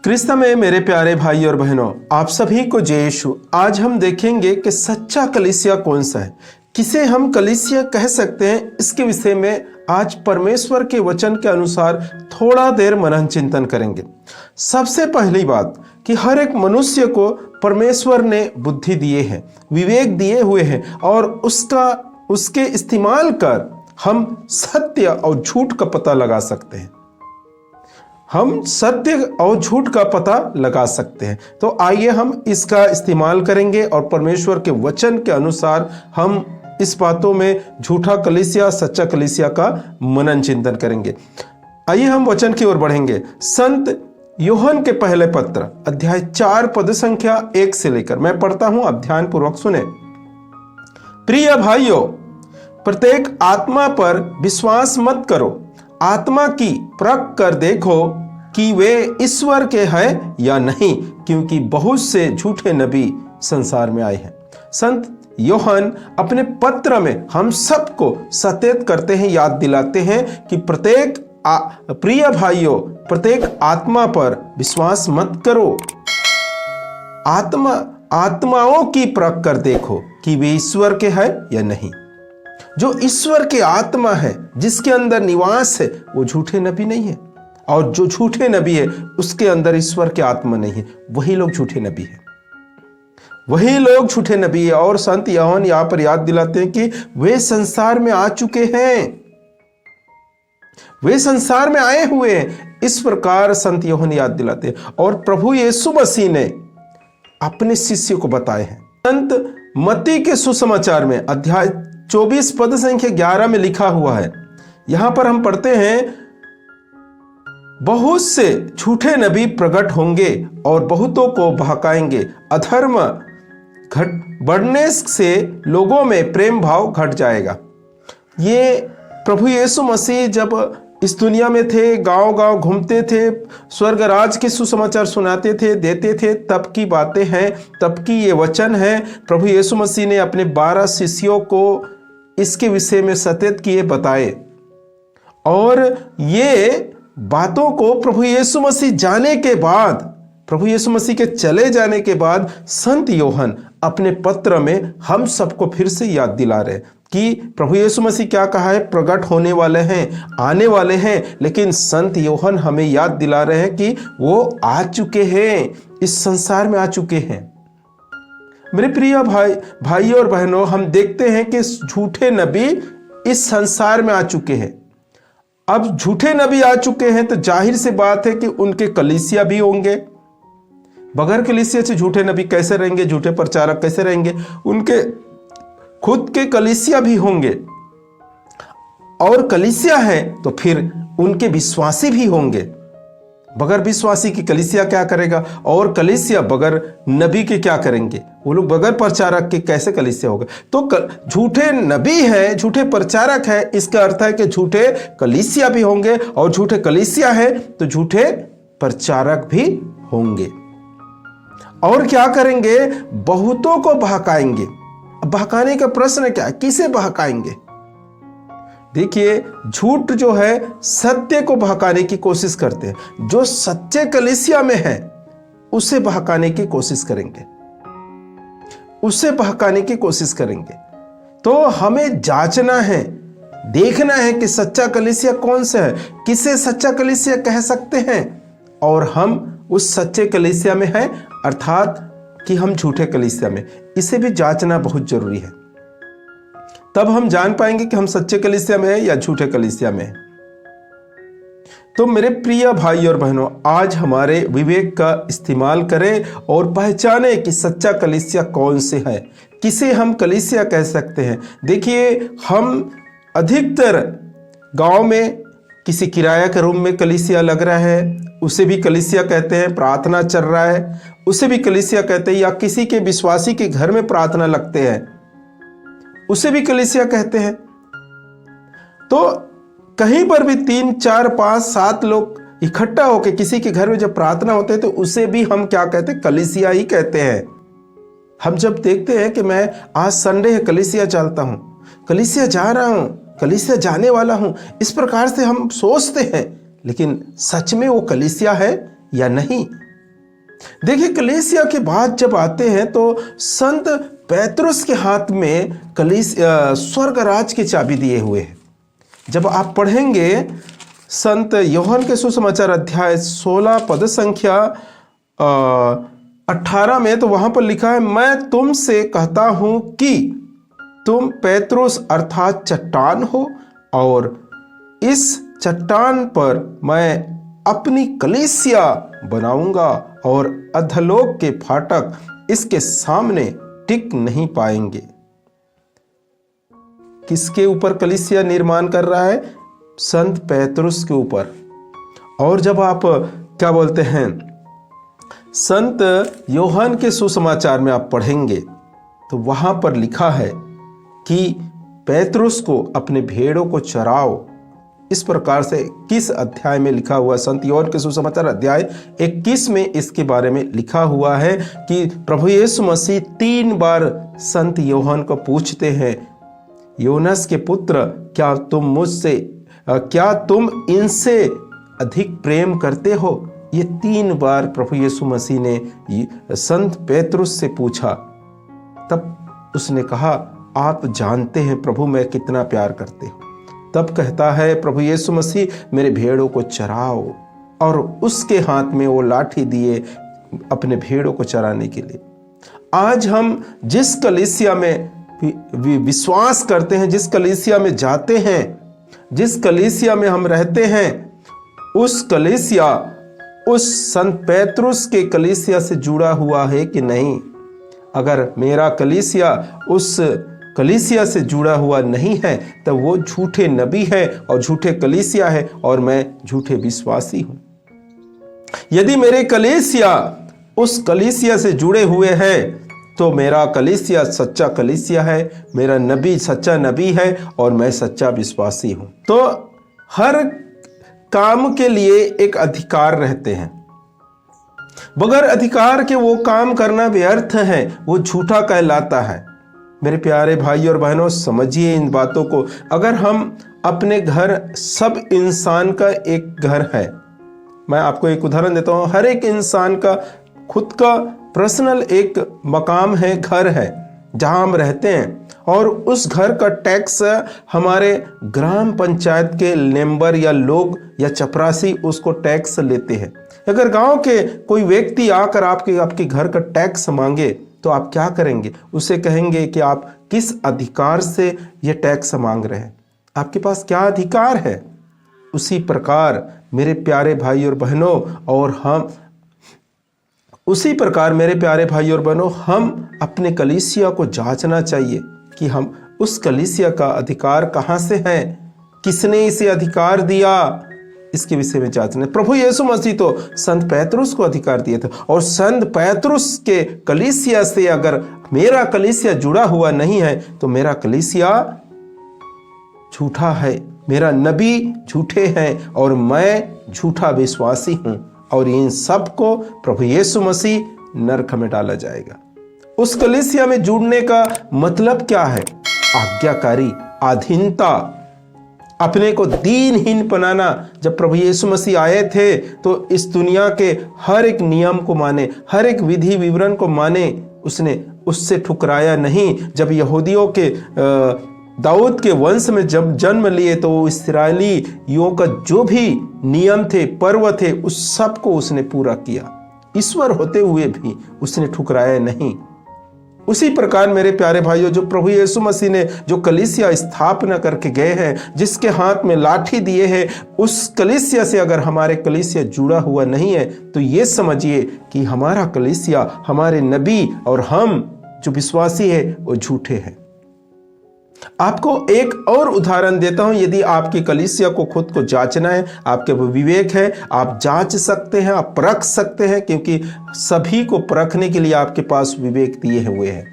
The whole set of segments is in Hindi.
क्रिस्त में मेरे प्यारे भाई और बहनों, आप सभी को जय यीशु। आज हम देखेंगे कि सच्चा कलीसिया कौन सा है, किसे हम कलीसिया कह सकते हैं। इसके विषय में आज परमेश्वर के वचन के अनुसार थोड़ा देर मनन चिंतन करेंगे। सबसे पहली बात कि हर एक मनुष्य को परमेश्वर ने बुद्धि दिए है, विवेक दिए हुए हैं और उसके इस्तेमाल कर हम सत्य और झूठ का पता लगा सकते हैं। हम सत्य और झूठ का पता लगा सकते हैं। तो आइए हम इसका इस्तेमाल करेंगे और परमेश्वर के वचन के अनुसार हम इस बातों में झूठा कलीसिया सच्चा कलीसिया का मनन चिंतन करेंगे। आइए हम वचन की ओर बढ़ेंगे। संत यूहन्ना के पहले पत्र अध्याय 4 पद संख्या 1 से लेकर मैं पढ़ता हूं, आप ध्यान पूर्वक सुने। प्रिय भाइयों, प्रत्येक आत्मा पर विश्वास मत करो, आत्मा की परख कर देखो कि वे ईश्वर के हैं या नहीं, क्योंकि बहुत से झूठे नबी संसार में आए हैं। संत यूहन्ना अपने पत्र में हम सबको सचेत करते हैं, याद दिलाते हैं कि प्रिय भाइयों, प्रत्येक आत्मा पर विश्वास मत करो, आत्माओं की परख कर देखो कि वे ईश्वर के हैं या नहीं। जो ईश्वर के आत्मा है, जिसके अंदर निवास है, वो झूठे नबी नहीं है, और जो झूठे नबी है उसके अंदर ईश्वर के आत्मा नहीं है, वही लोग झूठे नबी है, वही लोग झूठे नबी है। और संत यूहन्ना यहां पर याद दिलाते हैं कि वे संसार में आ चुके हैं, वे संसार में आए हुए हैं। इस प्रकार संत यूहन्ना याद दिलाते हैं और प्रभु यीशु मसीह ने अपने शिष्यों को बताए हैं। संत मत्ती के सुसमाचार में अध्याय 24 पद संख्या 11 में लिखा हुआ है, यहां पर हम पढ़ते हैं, बहुत से झूठे नबी प्रकट होंगे और बहुतों को बहकाएंगे, अधर्म बढ़ने से लोगों में प्रेम भाव घट जाएगा। ये प्रभु यीशु मसीह जब इस दुनिया में थे, गांव गांव घूमते थे, स्वर्ग राज के सुसमाचार सुनाते थे, देते थे, तब की बातें हैं, तब की ये वचन है। प्रभु यीशु मसीह ने अपने 12 शिष्यों को इसके विषय में सचेत किए, बताए, और ये बातों को प्रभु यीशु मसीह जाने के बाद, प्रभु यीशु मसीह के चले जाने के बाद संत यूहन्ना अपने पत्र में हम सबको फिर से याद दिला रहे कि प्रभु यीशु मसीह क्या कहा है, प्रकट होने वाले हैं, आने वाले हैं। लेकिन संत यूहन्ना हमें याद दिला रहे हैं कि वो आ चुके हैं, इस संसार में आ चुके हैं। मेरे प्रिय भाई और बहनों, हम देखते हैं कि झूठे नबी इस संसार में आ चुके हैं। अब झूठे नबी आ चुके हैं तो जाहिर सी बात है कि उनके कलीसिया भी होंगे। बगैर कलीसिया से झूठे नबी कैसे रहेंगे, झूठे प्रचारक कैसे रहेंगे? उनके खुद के कलीसिया भी होंगे, और कलीसिया है तो फिर उनके विश्वासी भी होंगे। बगैर विश्वासी की कलीसिया क्या करेगा, और कलीसिया बगैर नबी के क्या करेंगे? वो लोग बगैर प्रचारक के कैसे कलीसिया होगा? तो झूठे नबी है, झूठे प्रचारक है, इसका अर्थ है कि झूठे कलीसिया भी होंगे, और झूठे कलीसिया है तो झूठे प्रचारक भी होंगे। और क्या करेंगे? बहुतों को बहकाएंगे। बहकाने का प्रश्न क्या है, किसे बहकाएंगे? देखिए, झूठ जो है सत्य को बहकाने की कोशिश करते हैं। जो सच्चे कलीसिया में है उसे बहकाने की कोशिश करेंगे, उसे बहकाने की कोशिश करेंगे। तो हमें जांचना है, देखना है कि सच्चा कलीसिया कौन सा है, किसे सच्चा कलीसिया कह सकते हैं, और हम उस सच्चे कलीसिया में हैं, अर्थात कि हम झूठे कलीसिया में। इसे भी जांचना बहुत जरूरी है, तब हम जान पाएंगे कि हम सच्चे कलीसिया में हैं या झूठे कलीसिया में हैं। तो मेरे प्रिय भाई और बहनों, आज हमारे विवेक का इस्तेमाल करें और पहचाने कि सच्चा कलीसिया कौन से है, किसे हम कलीसिया कह सकते हैं। देखिए, हम अधिकतर गांव में किसी किराया के रूम में कलीसिया लग रहा है, उसे भी कलीसिया कहते हैं। प्रार्थना चल रहा है, उसे भी कलीसिया कहते हैं। या किसी के विश्वासी के घर में प्रार्थना लगते हैं, उसे भी कलीसिया कहते हैं। तो कहीं पर भी 3, 4, 5, 7 लोग इकट्ठा होकर किसी के घर में जब प्रार्थना होते हैं तो उसे भी हम क्या कहते हैं? कलीसिया ही कहते हैं। हम जब देखते हैं कि मैं आज संडे है, कलीसिया चलता हूं, कलीसिया जा रहा हूं, कलीसिया जाने वाला हूं, इस प्रकार से हम सोचते हैं, लेकिन सच में वो कलीसिया है या नहीं, देखिए, कलीसिया के बाद जब आते हैं तो संत पेतरुस के हाथ में स्वर्ग राज की चाबी दिए हुए हैं। जब आप पढ़ेंगे संत यूहन्ना के सुसमाचार अध्याय 16 पद संख्या 18 में, तो वहां पर लिखा है, मैं तुमसे कहता हूं कि तुम पेतरुस अर्थात चट्टान हो, और इस चट्टान पर मैं अपनी कलीसिया बनाऊंगा, और अधोलोक के फाटक इसके सामने टिक नहीं पाएंगे। किसके ऊपर कलीसिया निर्माण कर रहा है? संत पेतरुस के ऊपर। और जब आप क्या बोलते हैं, संत यूहन्ना के सुसमाचार में आप पढ़ेंगे तो वहां पर लिखा है कि पेतरुस को अपने भेड़ों को चराओ। इस प्रकार से किस अध्याय में लिखा हुआ? संत यूहन्ना के सुसमाचार अध्याय 21 में इसके बारे में लिखा हुआ है कि प्रभु यीशु मसीह 3 बार संत यूहन्ना को पूछते हैं, योनस के पुत्र, क्या तुम इनसे अधिक प्रेम करते हो? ये 3 बार प्रभु यीशु मसीह ने संत पेतरुस से पूछा। तब उसने कहा, आप जानते हैं प्रभु मैं कितना प्यार करते हो। तब कहता है प्रभु यीशु मसीह, मेरे भेड़ों को चराओ, और उसके हाथ में वो लाठी दिए अपने भेड़ों को चराने के लिए। आज हम जिस कलीसिया में विश्वास करते हैं, जिस कलीसिया में जाते हैं, जिस कलीसिया में हम रहते हैं, उस कलीसिया उस संत पेतरुस के कलीसिया से जुड़ा हुआ है कि नहीं? अगर मेरा कलीसिया उस कलीसिया से जुड़ा हुआ नहीं है तो वो झूठे नबी है और झूठे कलीसिया है, और मैं झूठे विश्वासी हूं। यदि मेरे कलीसिया उस कलीसिया से जुड़े हुए हैं तो मेरा कलीसिया सच्चा कलीसिया है, मेरा नबी सच्चा नबी है, और मैं सच्चा विश्वासी हूं। तो हर काम के लिए एक अधिकार रहते हैं। बगैर अधिकार के वो काम करना व्यर्थ है, वो झूठा कहलाता है। मेरे प्यारे भाई और बहनों, समझिए इन बातों को। अगर हम अपने घर, सब इंसान का एक घर है। मैं आपको एक उदाहरण देता हूं। हर एक इंसान का खुद का पर्सनल एक मकाम है, घर है जहां हम रहते हैं, और उस घर का टैक्स हमारे ग्राम पंचायत के मेंबर या लोग या चपरासी उसको टैक्स लेते हैं। अगर गांव के कोई व्यक्ति आकर आपके घर का टैक्स मांगे तो आप क्या करेंगे? उसे कहेंगे कि आप किस अधिकार से ये टैक्स मांग रहे हैं, आपके पास क्या अधिकार है? उसी प्रकार मेरे प्यारे भाई और बहनों, हम अपने कलीसिया को जांचना चाहिए कि हम उस कलीसिया का अधिकार कहां से है, किसने इसे अधिकार दिया, इसके विषय में जांचना। प्रभु यीशु मसीह तो संत पेतरुस को अधिकार दिए थे, और संत पेतरुस के कलीसिया से अगर मेरा कलीसिया जुड़ा हुआ नहीं है तो मेरा कलीसिया झूठा है, मेरा नबी झूठे हैं, और मैं झूठा विश्वासी हूं, और इन सब को प्रभु यीशु मसीह नरक में डाला जाएगा। उस कलीसिया में जुड़ने का मतलब क्या है? आज्ञाकारी, अधीनता, अपने को दीनहीन बनाना। जब प्रभु यीशु मसीह आए थे तो इस दुनिया के हर एक नियम को माने, हर एक विधि विवरण को माने, उसने उससे ठुकराया नहीं। जब यहूदियों के दाऊद के वंश में जब जन्म लिए तो इस्राएलियों का जो भी नियम थे, पर्व थे, उस सब को उसने पूरा किया। ईश्वर होते हुए भी उसने ठुकराया नहीं। उसी प्रकार मेरे प्यारे भाइयों, जो प्रभु यीशु मसीह ने जो कलीसिया स्थापना करके गए हैं, जिसके हाथ में लाठी दिए हैं, उस कलीसिया से अगर हमारे कलीसिया जुड़ा हुआ नहीं है तो ये समझिए कि हमारा कलीसिया, हमारे नबी और हम जो विश्वासी है वो झूठे हैं। आपको एक और उदाहरण देता हूं। यदि आपकी कलीसिया को खुद को जांचना है, आपके वो विवेक है, आप जांच सकते हैं, आप परख सकते हैं, क्योंकि सभी को परखने के लिए आपके पास विवेक दिए हुए हैं।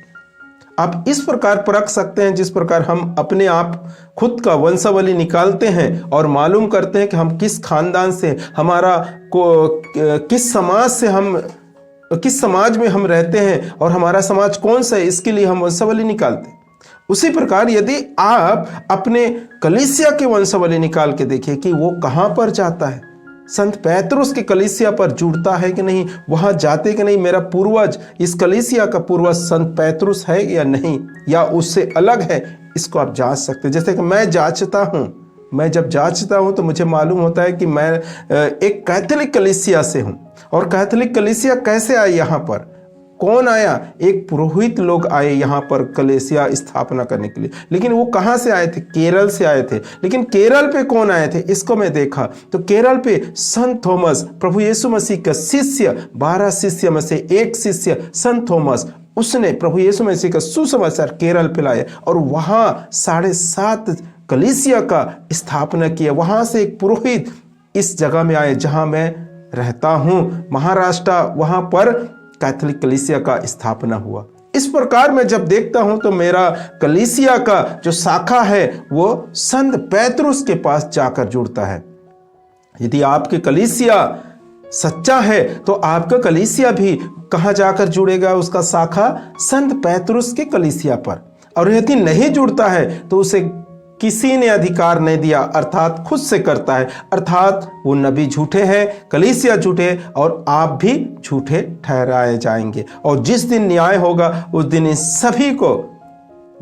आप इस प्रकार परख सकते हैं जिस प्रकार हम अपने आप खुद का वंशावली निकालते हैं और मालूम करते हैं कि हम किस खानदान से, किस समाज से, किस समाज में हम रहते हैं और हमारा समाज कौन सा है, इसके लिए हम वंशावली निकालते हैं। उसी प्रकार यदि आप अपने कलीसिया के वंशावली निकाल के देखिए कि वो कहां पर जाता है, संत पैतरुस की कलीसिया पर जुड़ता है कि नहीं, वहां जाते कि नहीं, मेरा पूर्वज, इस कलीसिया का पूर्वज संत पैतरुस है या नहीं, या उससे अलग है, इसको आप जांच सकते हैं। जैसे कि मैं जांचता हूं, मैं जब जांचता हूं तो मुझे मालूम होता है कि मैं एक कैथोलिक कलीसिया से हूं। और कैथोलिक कलीसिया कैसे आई यहाँ पर, कौन आया, एक पुरोहित लोग आए यहाँ पर कलीसिया स्थापना करने के लिए। लेकिन वो कहाँ से आए थे, केरल से आए थे। लेकिन केरल पे कौन आए थे, इसको मैं देखा तो केरल पे संत थॉमस, प्रभु यीशु मसीह का शिष्य, 12 शिष्य में से एक शिष्य संत थॉमस, उसने प्रभु यीशु मसीह का सुसमाचार केरल पे लाया और वहाँ 7.5 कलीसिया का स्थापना किया। वहाँ से एक पुरोहित इस जगह में आए जहाँ मैं रहता हूँ, महाराष्ट्र, वहाँ पर कैथोलिक कलीसिया का स्थापना हुआ। इस प्रकार मैं जब देखता हूं तो मेरा कलीसिया का जो शाखा है वो संत पैतरुस के पास जाकर जुड़ता है। यदि आपके कलीसिया सच्चा है तो आपका कलीसिया भी कहां जाकर जुड़ेगा, उसका शाखा संत पैतरुस के कलीसिया पर। और यदि नहीं जुड़ता है तो उसे किसी ने अधिकार नहीं दिया, अर्थात खुद से करता है, अर्थात वो नबी झूठे हैं, कलीसिया झूठे, और आप भी झूठे ठहराए जाएंगे। और जिस दिन न्याय होगा उस दिन इन सभी को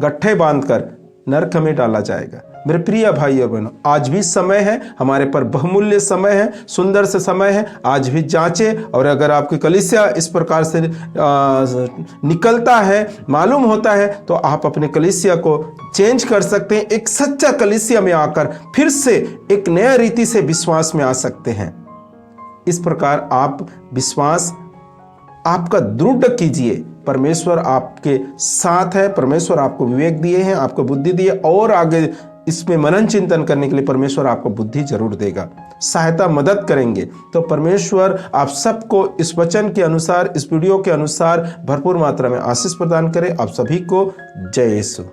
गट्ठे बांधकर नरक में डाला जाएगा। मेरे प्रिय भाई और बहनों, आज भी समय है, हमारे पर बहुमूल्य समय है, सुंदर से समय है। आज भी जांचे, और अगर आपकी कलीसिया इस प्रकार से निकलता है, मालूम होता है, तो आप अपने कलीसिया को चेंज कर सकते हैं। एक सच्चा कलीसिया में आकर फिर से एक नया रीति से विश्वास में आ सकते हैं। इस प्रकार आप विश्वास आपका दृढ़ कीजिए। परमेश्वर आपके साथ है, परमेश्वर आपको विवेक दिए हैं, आपको बुद्धि दी है, और आगे इसमें मनन चिंतन करने के लिए परमेश्वर आपको बुद्धि जरूर देगा, सहायता मदद करेंगे। तो परमेश्वर आप सबको इस वचन के अनुसार, इस वीडियो के अनुसार भरपूर मात्रा में आशीष प्रदान करे। आप सभी को जय यीशु।